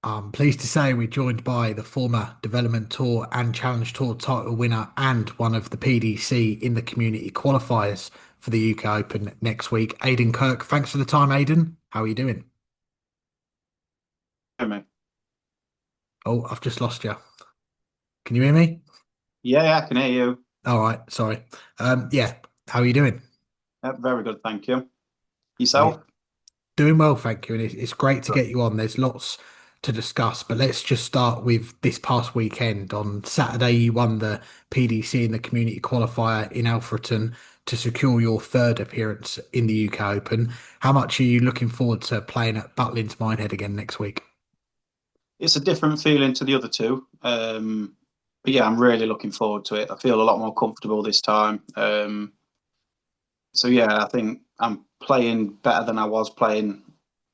I'm pleased to say we're joined by the former Development Tour and Challenge Tour title winner and one of the PDC in the community qualifiers for the UK Open next week, Aden Kirk. Thanks for the time, Aden. How are you doing? Hear me? Oh, I've just lost you. Can you hear me? Yeah, I can hear you. All right, sorry. Yeah, how are you doing? Very good, thank you. Brilliant. Yourself? Doing well, thank you. And it's great to Good. get you on. There's lots to discuss, but let's just start with this past weekend. On Saturday, you won the PDC in the community qualifier in Alfreton to secure your third appearance in the UK Open. How much are you looking forward to playing at Butlins Minehead again next week? It's a different feeling to the other two. But yeah, I'm really looking forward to it. I feel a lot more comfortable this time. So yeah, I think I'm playing better than I was playing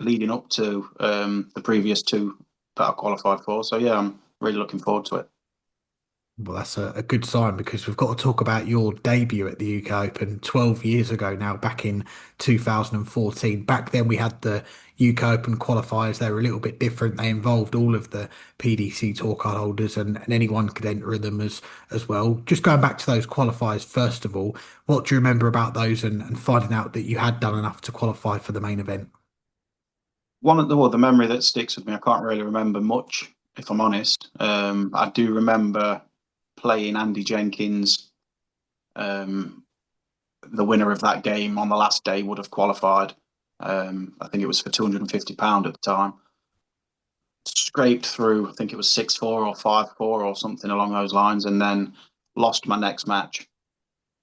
leading up to the previous two that I qualified for. So yeah, I'm really looking forward to it. Well, that's a good sign because we've got to talk about your debut at the UK Open 12 years ago now, back in 2014. Back then, we had the UK Open qualifiers. They were a little bit different. They involved all of the PDC tour card holders and anyone could enter them as well. Just going back to those qualifiers, first of all, what do you remember about those and finding out that you had done enough to qualify for the main event? One of the memory that sticks with me, I can't really remember much, if I'm honest. I do remember playing Andy Jenkins. Um, the winner of that game on the last day would have qualified. I think it was for £250 at the time. Scraped through, I think it was 6-4 or 5-4 or something along those lines, and then lost my next match.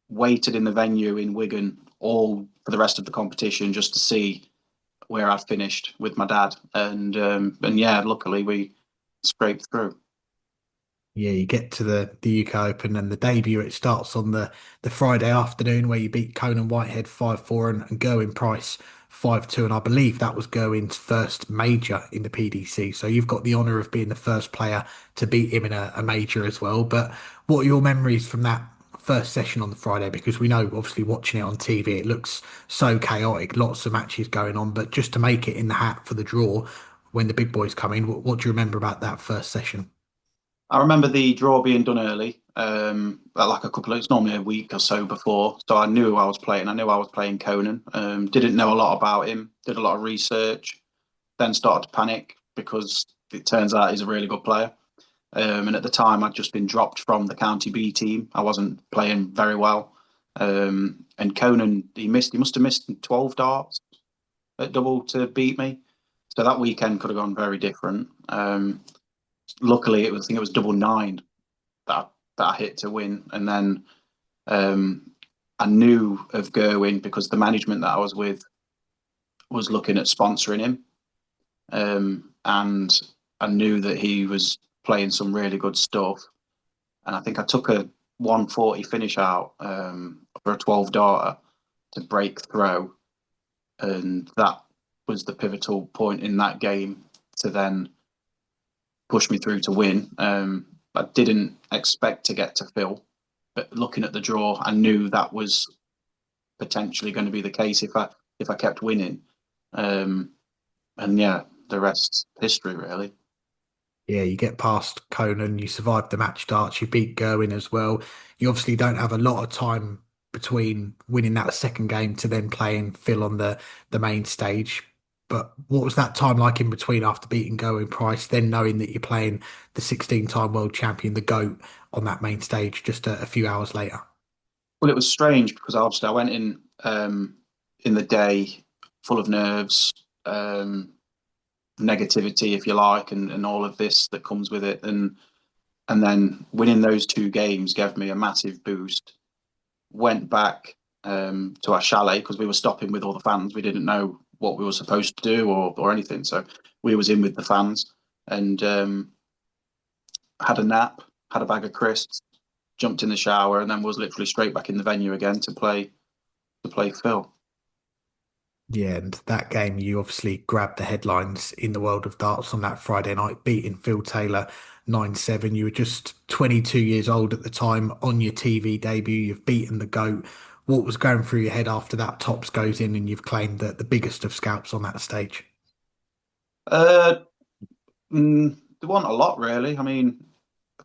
Waited in the venue in Wigan all for the rest of the competition just to see where I'd finished with my dad, and yeah, luckily we scraped through. Yeah, you get to the UK Open and the debut. It starts on the Friday afternoon where you beat Conan Whitehead 5-4 and Gerwyn Price 5-2. And I believe that was Gerwyn's first major in the PDC. So you've got the honour of being the first player to beat him in a major as well. But what are your memories from that first session on the Friday? Because we know, obviously, watching it on TV, it looks so chaotic, lots of matches going on. But just to make it in the hat for the draw when the big boys come in, what do you remember about that first session? I remember the draw being done early, like a couple of, it's normally a week or so before. So I knew I was playing. I knew I was playing Conan. Didn't know a lot about him. Did a lot of research. Then started to panic because it turns out he's a really good player. And at the time, I'd just been dropped from the County B team. I wasn't playing very well. And Conan, he missed. He must have missed 12 darts at double to beat me. So that weekend could have gone very different. Luckily, I think it was double nine that I hit to win, and then um, I knew of Gerwin because the management that I was with was looking at sponsoring him, and I knew that he was playing some really good stuff. And I think I took a 140 finish out for a 12 darter to break throw, and that was the pivotal point in that game to then push me through to win. I didn't expect to get to Phil, but looking at the draw, I knew that was potentially going to be the case if I kept winning. Um, and yeah, the rest's history, really. Yeah, you get past Conan, you survive the match darts, you beat Gerwin as well. You obviously don't have a lot of time between winning that second game to then playing Phil on the main stage. But what was that time like in between after beating Gerwin Price, then knowing that you're playing the 16-time world champion, the GOAT, on that main stage just a few hours later? Well, it was strange because obviously I went in the day full of nerves, negativity, if you like, and all of this that comes with it, and then winning those two games gave me a massive boost. Went back to our chalet because we were stopping with all the fans. We didn't know what we were supposed to do or anything, so we was in with the fans and had a nap, had a bag of crisps, jumped in the shower, and then was literally straight back in the venue again to play Phil. Yeah, and that game, you obviously grabbed the headlines in the world of darts on that Friday night, beating Phil Taylor 9-7. You were just 22 years old at the time on your TV debut. You've beaten the GOAT. What was going through your head after that tops goes in and you've claimed the biggest of scalps on that stage? Uh, There wasn't a lot really. I mean,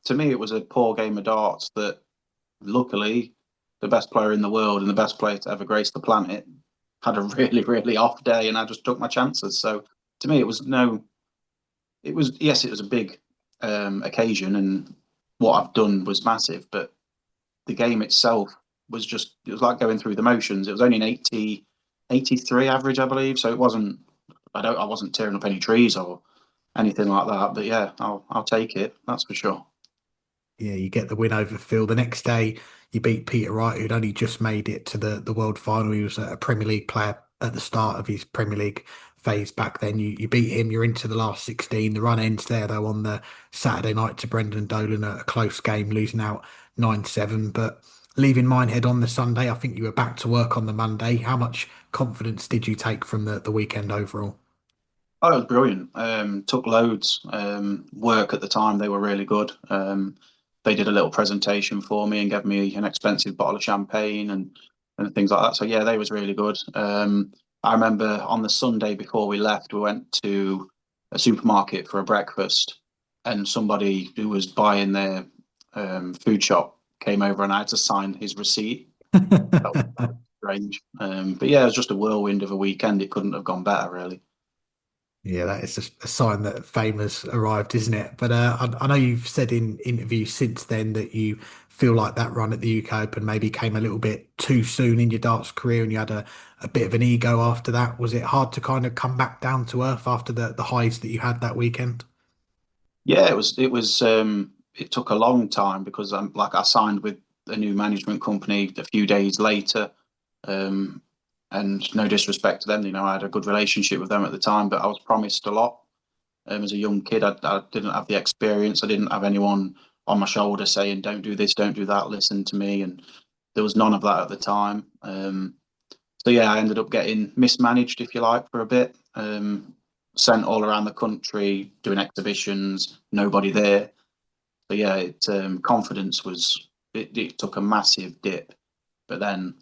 to me, it was a poor game of darts that luckily the best player in the world and the best player to ever grace the planet had a really, really off day, and I just took my chances. So to me, it was no, it was yes, it was a big occasion, and what I've done was massive, but the game itself was just it was like going through the motions. It was only an 83 average, I believe, so it wasn't. I wasn't tearing up any trees or anything like that. But yeah, I'll take it. That's for sure. Yeah, you get the win over Phil. The next day, you beat Peter Wright, who'd only just made it to the world final. He was a Premier League player at the start of his Premier League phase back then. You beat him. You're into the last 16. The run ends there, though, on the Saturday night to Brendan Dolan, a close game, losing out 9-7. But leaving Minehead on the Sunday, I think you were back to work on the Monday. How much confidence did you take from the weekend overall? Oh, it was brilliant. Took loads. Work at the time, they were really good. They did a little presentation for me and gave me an expensive bottle of champagne and things like that. So yeah, they was really good. I remember on the Sunday before we left, we went to a supermarket for a breakfast, and somebody who was buying their food shop came over, and I had to sign his receipt. That was strange. But yeah, it was just a whirlwind of a weekend. It couldn't have gone better, really. Yeah, that is a sign that fame has arrived, isn't it? But I know you've said in interviews since then that you feel like that run at the UK Open maybe came a little bit too soon in your darts career and you had a bit of an ego after that. Was it hard to kind of come back down to earth after the highs that you had that weekend? Yeah, it took a long time because I signed with a new management company a few days later. Um, and no disrespect to them, I had a good relationship with them at the time, but I was promised a lot. As a young kid, I didn't have the experience. I didn't have anyone on my shoulder saying, "Don't do this, don't do that, listen to me." And there was none of that at the time. So yeah, I ended up getting mismanaged, if you like, for a bit. Sent all around the country doing exhibitions, nobody there. So yeah, confidence it took a massive dip. But then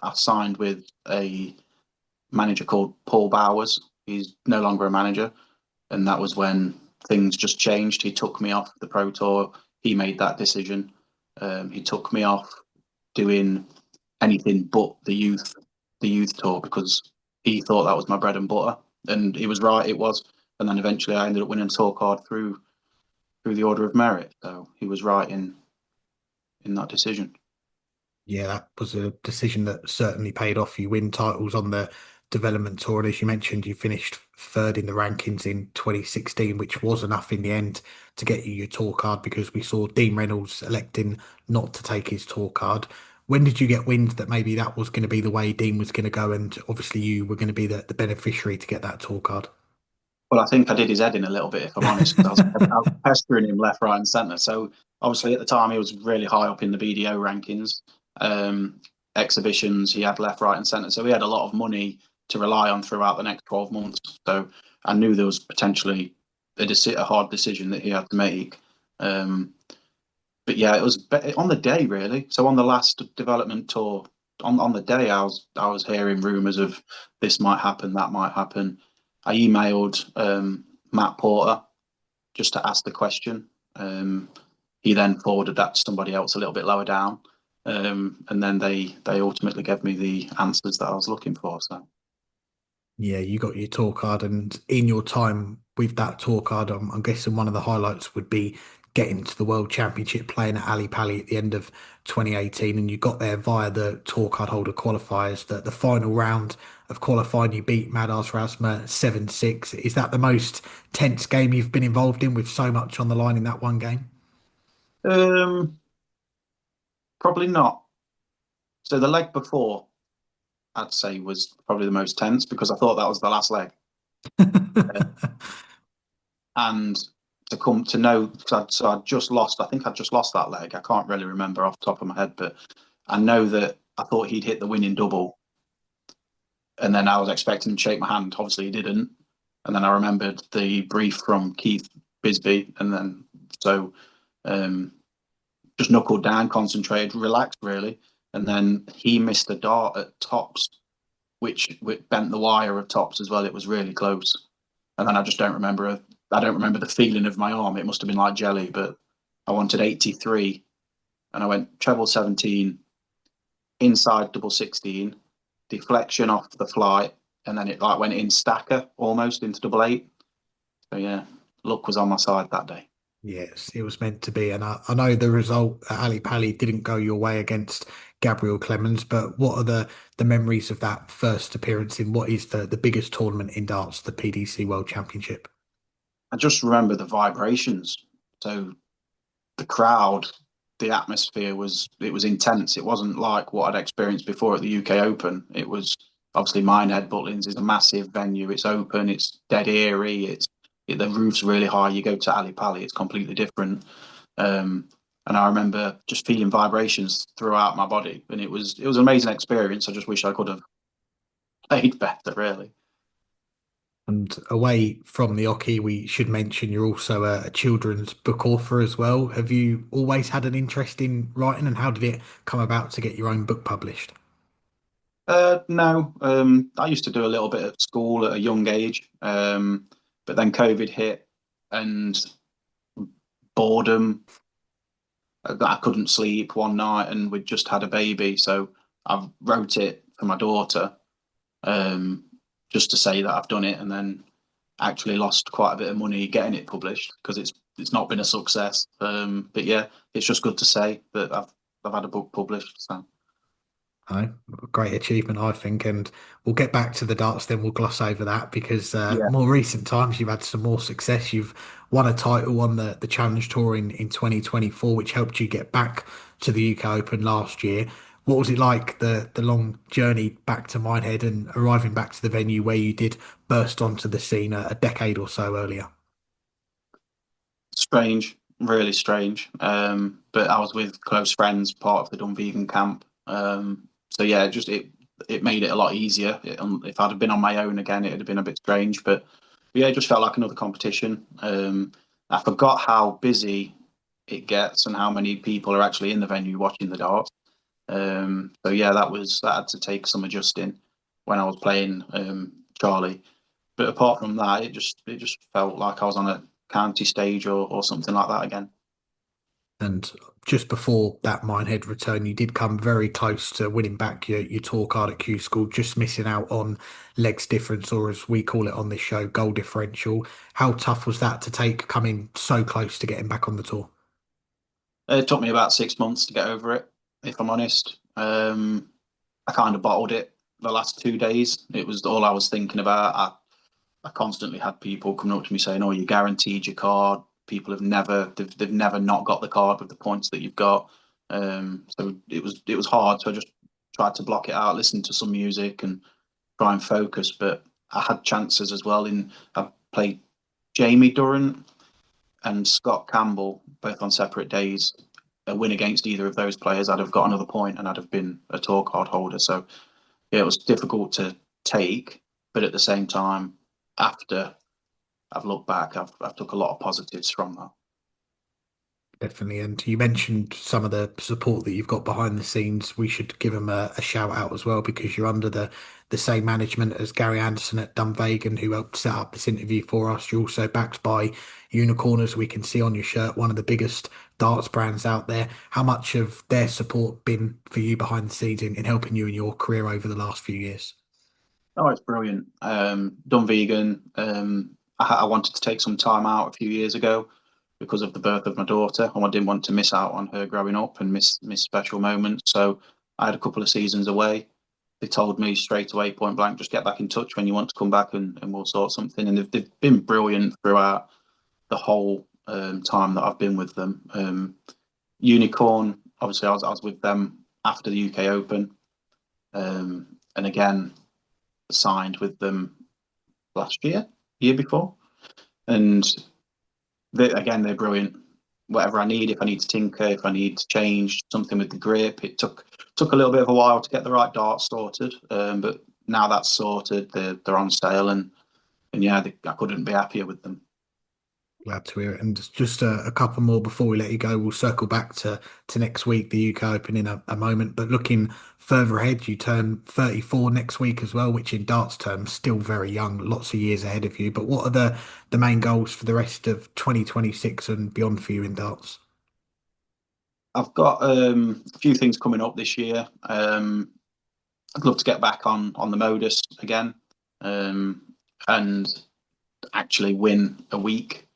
I signed with a manager called Paul Bowers. He's no longer a manager, and that was when things just changed. He took me off the Pro Tour. He made that decision. He took me off doing anything but the youth tour because he thought that was my bread and butter, and he was right. It was, and then eventually I ended up winning a tour card through the order of merit. So he was right in that decision. Yeah, that was a decision that certainly paid off. You win titles on the development tour, and as you mentioned, you finished third in the rankings in 2016, which was enough in the end to get you your tour card because we saw Dean Reynolds electing not to take his tour card. When did you get wind that maybe that was going to be the way Dean was going to go, and obviously you were going to be the beneficiary to get that tour card? Well, I think I did his head in a little bit, if I'm honest, because I was pestering him left, right, and centre. So obviously at the time he was really high up in the BDO rankings, um, exhibitions. He had left, right, and centre. So he had a lot of money to rely on throughout the next 12 months. So I knew there was potentially a hard decision that he had to make. Um, but yeah, it was on the day really. So on the last development tour, on the day, I was hearing rumours of this might happen, that might happen. I emailed Matt Porter just to ask the question. He then forwarded that to somebody else a little bit lower down, and then they ultimately gave me the answers that I was looking for. So. Yeah, you got your tour card, and in your time with that tour card, I'm guessing one of the highlights would be getting to the World Championship, playing at Ali Pali at the end of 2018, and you got there via the tour card holder qualifiers. The final round of qualifying, you beat Madars Rasma 7-6. Is that the most tense game you've been involved in with so much on the line in that one game? Um, Probably not. So the leg before, I'd say, was probably the most tense because I thought that was the last leg. And to come to know, so I'd just lost, I think I'd just lost that leg. I can't really remember off the top of my head, but I know that I thought he'd hit the winning double. And then I was expecting him to shake my hand. Obviously, he didn't. And then I remembered the brief from Keith Bisbee. And then, so um, just knuckled down, concentrated, relaxed, really. And then he missed a dart at tops, which bent the wire of tops as well. It was really close. And then I just don't remember I don't remember the feeling of my arm. It must have been like jelly, but I wanted 83 and I went treble 17, inside double 16, deflection off the flight, and then it like went in stacker almost into double eight. So yeah, luck was on my side that day. Yes, it was meant to be. And I know the result at Ali Pali didn't go your way against Gabriel Clemens, but what are the memories of that first appearance in what is the biggest tournament in darts, the PDC World Championship? I just remember the vibrations. So the crowd, the atmosphere was intense. It wasn't like what I'd experienced before at the UK Open. It was obviously Minehead, Butlins is a massive venue. It's open. It's dead eerie. The roof's really high. You go to Ali Pali, it's completely different. Um, and I remember just feeling vibrations throughout my body, and it was an amazing experience. I just wish I could have played better, really. And away from the hockey, we should mention you're also a children's book author as well. Have you always had an interest in writing, and how did it come about to get your own book published? No, I used to do a little bit at school at a young age, but then COVID hit and boredom. I couldn't sleep one night, and we'd just had a baby, so I wrote it for my daughter, um, just to say that I've done it, and then actually lost quite a bit of money getting it published because it's not been a success. But yeah, it's just good to say that I've had a book published. So No, great achievement, I think. And we'll get back to the darts, then we'll gloss over that because yeah. more recent times you've had some more success. You've won a title on the Challenge Tour in 2024, which helped you get back to the UK Open last year. What was it like, the long journey back to Minehead and arriving back to the venue where you did burst onto the scene a decade or so earlier? Strange, really strange. But I was with close friends, part of the Dunvegan camp. So yeah, it made it a lot easier. If I'd have been on my own again, it'd have been a bit strange. But yeah, it just felt like another competition. I forgot how busy it gets and how many people are actually in the venue watching the darts. So yeah, that had to take some adjusting when I was playing Charlie. But apart from that, it just felt like I was on a county stage or something like that again. And just before that Minehead return, you did come very close to winning back your tour card at Q School, just missing out on legs difference, or as we call it on this show, goal differential. How tough was that to take, coming so close to getting back on the tour? It took me about 6 months to get over it, if I'm honest. I kind of bottled it the last 2 days. It was all I was thinking about. I constantly had people coming up to me saying, "Oh, you guaranteed your card." People they've never not got the card with the points that you've got. So it was hard. So I just tried to block it out, listen to some music, and try and focus. But I had chances as well. I played Jamie Durrant and Scott Campbell both on separate days. A win against either of those players, I'd have got another point and I'd have been a tour card holder. So yeah, it was difficult to take, but at the same time, after I've looked back, I've took a lot of positives from that. Definitely. And you mentioned some of the support that you've got behind the scenes. We should give them a shout out as well because you're under the same management as Gary Anderson at Dunvegan, who helped set up this interview for us. You're also backed by Unicorn, as we can see on your shirt, one of the biggest darts brands out there. How much of their support been for you behind the scenes in helping you in your career over the last few years? Oh, it's brilliant. Done vegan. I wanted to take some time out a few years ago because of the birth of my daughter, and I didn't want to miss out on her growing up and miss special moments. So I had a couple of seasons away. They told me straight away, point blank, just get back in touch when you want to come back, and we'll sort something. And they've been brilliant throughout the whole time that I've been with them. Unicorn, obviously, I was with them after the UK Open, and again signed with them last year before, and they're brilliant. Whatever I need, if I need to tinker, if I need to change something with the grip, it took a little bit of a while to get the right dart sorted, but now that's sorted, they're on sale, and yeah, I couldn't be happier with them. Glad to hear it. And just a couple more before we let you go. We'll circle back to next week, the UK Open in a moment. But looking further ahead, you turn 34 next week as well, which in darts terms, still very young, lots of years ahead of you. But what are the main goals for the rest of 2026 and beyond for you in darts? I've got a few things coming up this year. I'd love to get back on the Modus again, um, and actually win a week.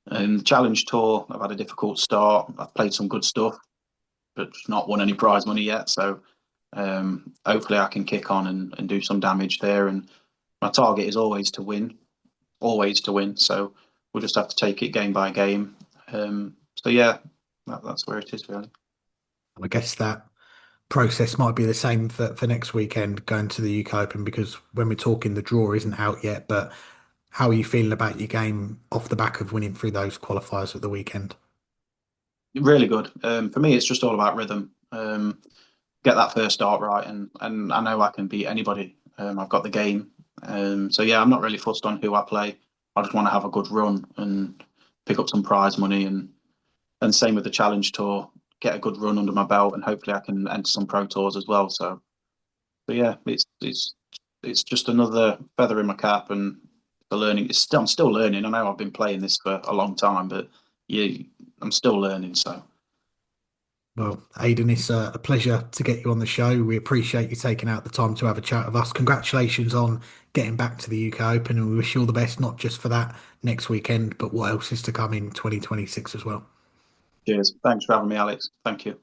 The Challenge Tour, I've had a difficult start. I've played some good stuff, but not won any prize money yet. So hopefully I can kick on and do some damage there. And my target is always to win, always to win. So we'll just have to take it game by game. So yeah, that's where it is really. I guess that process might be the same for next weekend going to the UK Open because when we're talking, the draw isn't out yet. But how are you feeling about your game off the back of winning through those qualifiers at the weekend? Really good. For me, it's just all about rhythm. Get that first start right, and I know I can beat anybody. I've got the game. So yeah, I'm not really fussed on who I play. I just want to have a good run and pick up some prize money, and same with the Challenge Tour. Get a good run under my belt, and hopefully I can enter some pro tours as well. So yeah, it's just another feather in my cap, and the learning. I'm still learning. I know I've been playing this for a long time, but yeah, I'm still learning. So Well, Aidan, it's a pleasure to get you on the show. We appreciate you taking out the time to have a chat with us. Congratulations on getting back to the UK Open, and we wish you all the best, not just for that next weekend, but what else is to come in 2026 as well. cheers. Thanks for having me, Alex. Thank you.